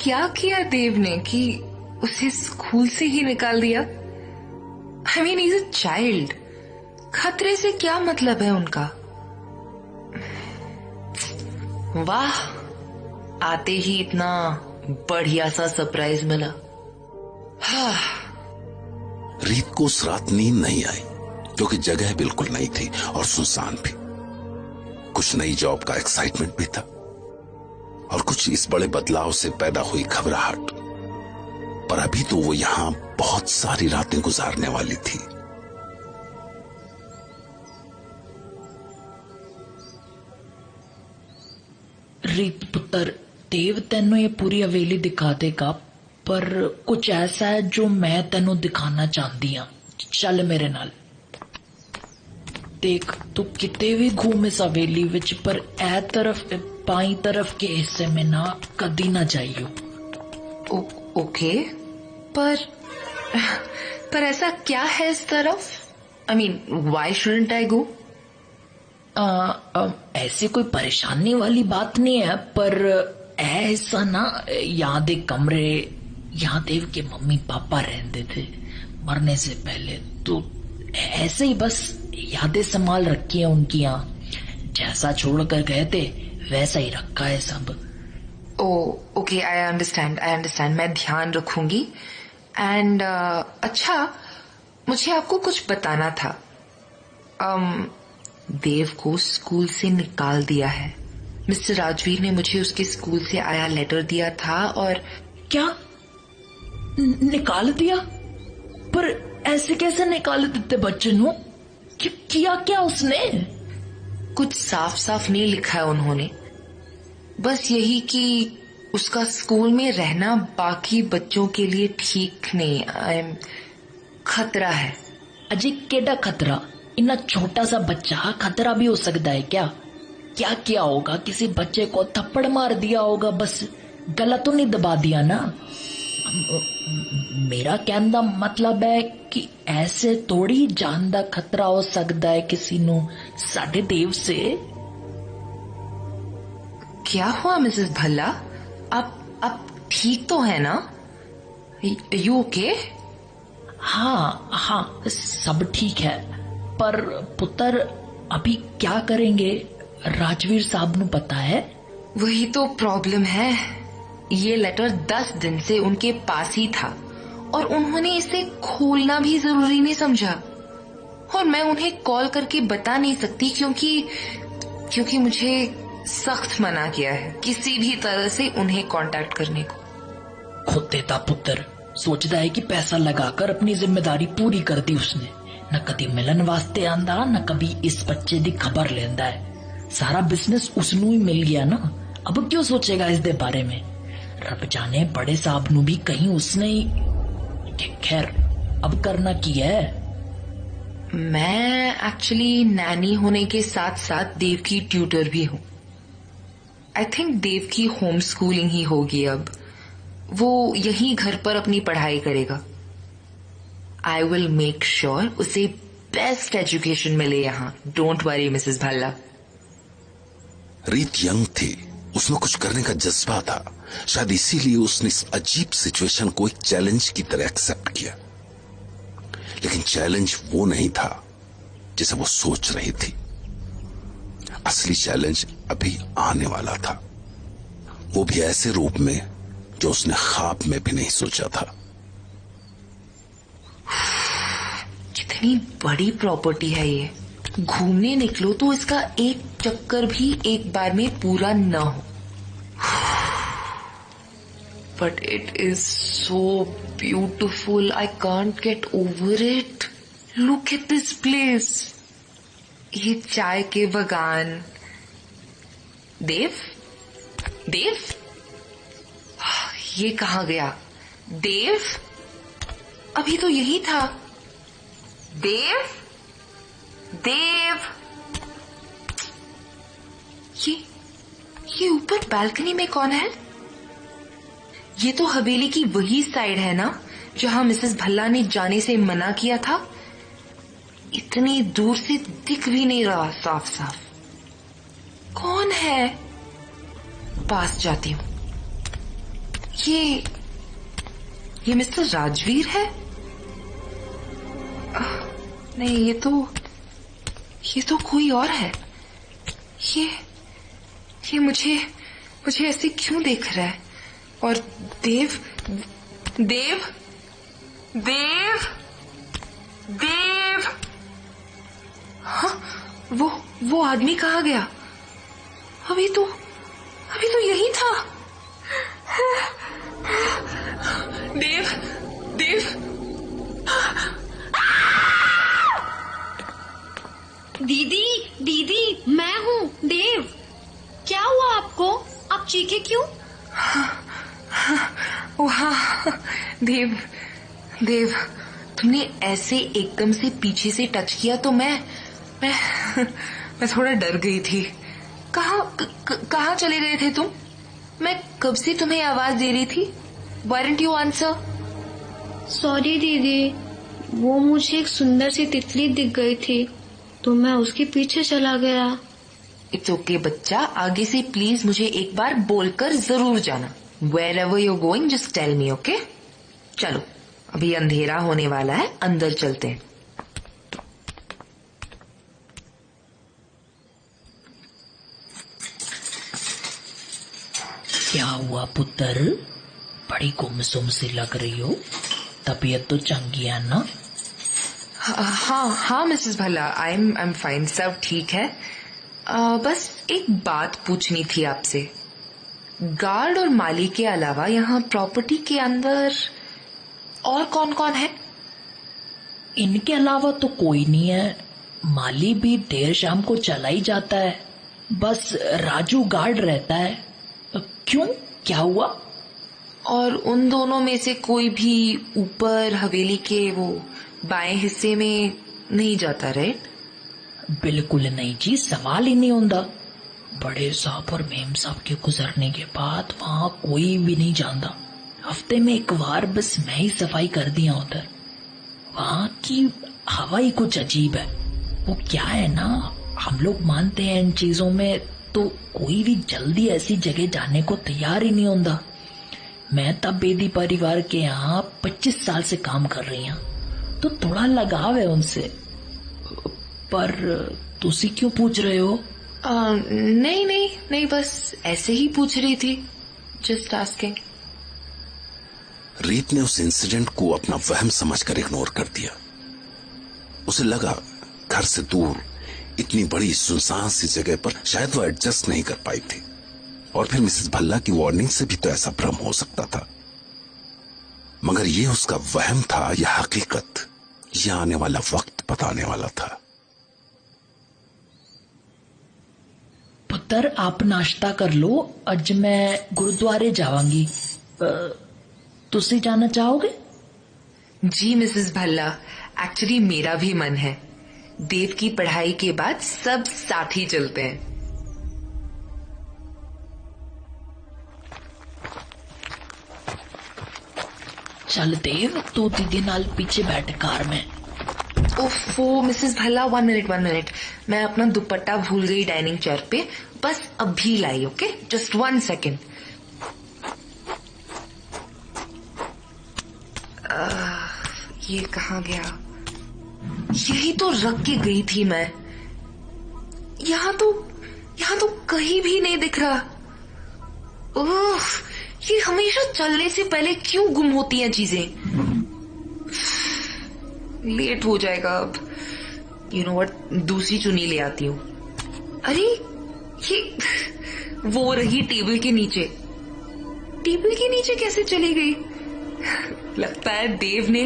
क्या किया देव ने कि उसे स्कूल से ही निकाल दिया? I mean, is a child. खतरे से क्या मतलब है उनका? वाह, आते ही इतना बढ़िया सा सरप्राइज मिला। हाँ। रीत को उस रात नींद नहीं आई क्योंकि जगह बिल्कुल नहीं थी और सुनसान भी। कुछ नई जॉब का एक्साइटमेंट भी था और कुछ इस बड़े बदलाव से पैदा हुई घबराहट। पर अभी तो वो यहां बहुत सारी रातें गुजारने वाली थी। रीत पुत्र, देव तेनों ये पूरी हवेली दिखा देगा, पर कुछ ऐसा है जो मैं तेनों दिखाना चाहती हाँ। चल मेरे नाल। देख, तू किते भी घूम इस हवेली विच, पर ए तरफ बाई तरफ के हिस्से में ना कदी ना जाइयो। ओके, पर ऐसा क्या है इस तरफ? I mean, why shouldn't I go? ऐसी कोई परेशानी वाली बात नहीं है, पर ऐसा ना, यहाँ दे कमरे, यहाँ देव के मम्मी पापा रहते थे मरने से पहले, तो ऐसे ही बस यादें संभाल रखी है उनकी। यहाँ जैसा छोड़ कर गए थे वैसा ही रखा है सब। Okay, I understand. मैं ध्यान रखूंगी। एंड अच्छा, मुझे आपको कुछ बताना था। देव को स्कूल से निकाल दिया है। मिस्टर राजवीर ने मुझे उसके स्कूल से आया लेटर दिया था। और क्या निकाल दिया? पर ऐसे कैसे निकाल देते बच्चे नु? किया क्या उसने? कुछ साफ साफ नहीं लिखा है उन्होंने, बस यही कि उसका स्कूल में रहना बाकी बच्चों के लिए ठीक नहीं, खतरा है। अजी, केड़ा खतरा? इतना छोटा सा बच्चा, खतरा भी हो सकता है क्या? क्या किया होगा? किसी बच्चे को थप्पड़ मार दिया होगा, बस गला तो नहीं दबा दिया ना? मेरा कहने का मतलब है कि ऐसे थोड़ी जान का खतरा हो सकता है किसी नु साडे देव से। क्या हुआ मिसेस भल्ला? आप ठीक तो है ना? You okay? हाँ, सब ठीक है। पर पुत्र, अभी क्या करेंगे? राजवीर साहब नु पता है? वही तो प्रॉब्लम है। ये लेटर 10 दिन से उनके पास ही था और उन्होंने इसे खोलना भी जरूरी नहीं समझा। और मैं उन्हें कॉल करके बता नहीं सकती क्योंकि मुझे सख्त मना किया है किसी भी तरह से उन्हें कांटेक्ट करने को। खुद देता पुत्र, सोचता है कि पैसा लगाकर अपनी जिम्मेदारी पूरी कर दी उसने। न कभी मिलन वास्ते आंदा, न कभी इस बच्चे दी खबर लेंदा है। सारा बिजनेस उसनू ही मिल गया ना, अब क्यों सोचेगा इस दे बारे में? रब जाने बड़े साहब नू भी कहीं उसने ही। खैर, अब करना की है? मैं एक्चुअली नैनी होने के साथ साथ देव की ट्यूटर भी हूँ। आई थिंक देव की होम स्कूलिंग ही होगी अब। वो यहीं घर पर अपनी पढ़ाई करेगा। आई विल मेक श्योर उसे बेस्ट एजुकेशन मिले यहाँ। Don't worry Mrs Bhalla. रीत यंग थी, उसमें कुछ करने का जज्बा था। शायद इसीलिए उसने इस अजीब सिचुएशन को एक चैलेंज की तरह एक्सेप्ट किया। लेकिन चैलेंज वो नहीं था जिसे वो सोच रही थी। असली चैलेंज अभी आने वाला था, वो भी ऐसे रूप में जो उसने ख्वाब में भी नहीं सोचा था। कितनी बड़ी प्रॉपर्टी है ये। घूमने निकलो तो इसका एक चक्कर भी एक बार में पूरा न हो। But it is so beautiful. I can't get over it. Look at this place. ये चाय के बगान। देव? ये कहाँ गया? देव? अभी तो यही था। देव? ये ऊपर बालकनी में कौन है? ये तो हवेली की वही साइड है ना जहां मिसेस भल्ला ने जाने से मना किया था। इतनी दूर से दिख भी नहीं रहा साफ साफ। कौन है? पास जाती हूँ। ये मिस्टर राजवीर है? नहीं, ये तो कोई और है। ये मुझे ऐसे क्यों देख रहा है? और देव देव देव देव हाँ, वो आदमी कहाँ गया? अभी तो यही था। देव देव दीदी मैं हूँ देव। क्या हुआ आपको? आप चीखे क्यों? हाँ, देव तुमने ऐसे एकदम से पीछे से टच किया तो मैं थोड़ा डर गई थी। कहाँ चले गए थे तुम? मैं कब से तुम्हें आवाज दे रही थी। Why didn't you answer? Sorry दीदी, वो मुझे एक सुंदर सी तितली दिख गई थी तो मैं उसके पीछे चला गया। इट्स ओके बच्चा, आगे से प्लीज मुझे एक बार बोलकर जरूर जाना। Wherever you're going, just tell me, okay? चलो, अभी अंधेरा होने वाला है, अंदर चलते हैं। क्या हुआ पुत्र? बड़ी गुमसुम सी लग रही हो। तबीयत तो चंगी है ना? हाँ Mrs Bhalla, I am fine, सब ठीक है। बस एक बात पूछनी थी आपसे। गार्ड और माली के अलावा यहाँ प्रॉपर्टी के अंदर और कौन कौन है? इनके अलावा तो कोई नहीं है। माली भी देर शाम को चला ही जाता है। बस राजू गार्ड रहता है। क्यों, क्या हुआ? और उन दोनों में से कोई भी ऊपर हवेली के वो बाएं हिस्से में नहीं जाता, राइट? बिल्कुल नहीं जी, सवाल ही नहीं होता। बड़े साहब और मेम साहब के गुजरने के बाद वहाँ कोई भी नहीं जानता। हफ्ते में एक बार बस मैं ही सफाई कर दिया उधर। वहाँ की हवा ही कुछ अजीब है। वो क्या है ना, हम लोग मानते हैं इन चीजों में, तो कोई भी जल्दी ऐसी जगह जाने को तैयार ही नहीं होता। मैं तब बेदी परिवार के यहाँ 25 साल से काम कर रही हूँ, तो थोड़ा लगाव है उनसे। पर तुसी क्यों पूछ रहे हो? नहीं, बस ऐसे ही पूछ रही थी, जस्ट आस्किंग। रीत ने उस इंसिडेंट को अपना वहम समझकर इग्नोर कर दिया। उसे लगा घर से दूर इतनी बड़ी सुनसान सी जगह पर शायद वो एडजस्ट नहीं कर पाई थी, और फिर मिसेस भल्ला की वार्निंग से भी तो ऐसा भ्रम हो सकता था। मगर ये उसका वहम था या हकीकत, यह आने वाला वक्त बताने वाला था। पुत्र, आप नाश्ता कर लो, अज मैं गुरुद्वारे जावांगी। तुसी जाना चाहोगे? जी मिसेस भल्ला, एक्चुअली मेरा भी मन है। देव की पढ़ाई के बाद सब साथ ही चलते हैं। चल देव, तू दीदी नाल पीछे बैठ कार में। ओफो मिसेस भल्ला, 1 मिनट, मैं अपना दुपट्टा भूल गई डाइनिंग चेयर पे, बस अभी लाई। Okay, just 1 second. ये कहाँ गया? यही तो रख के गई थी मैं। यहाँ तो कहीं भी नहीं दिख रहा। ओह, ये हमेशा चलने से पहले क्यों गुम होती हैं चीजें? लेट हो जाएगा अब। यू नो व्हाट, दूसरी चुन्नी ले आती हूँ। अरे ये वो रही टेबल के नीचे। टेबल के नीचे कैसे चली गई? लगता है देव ने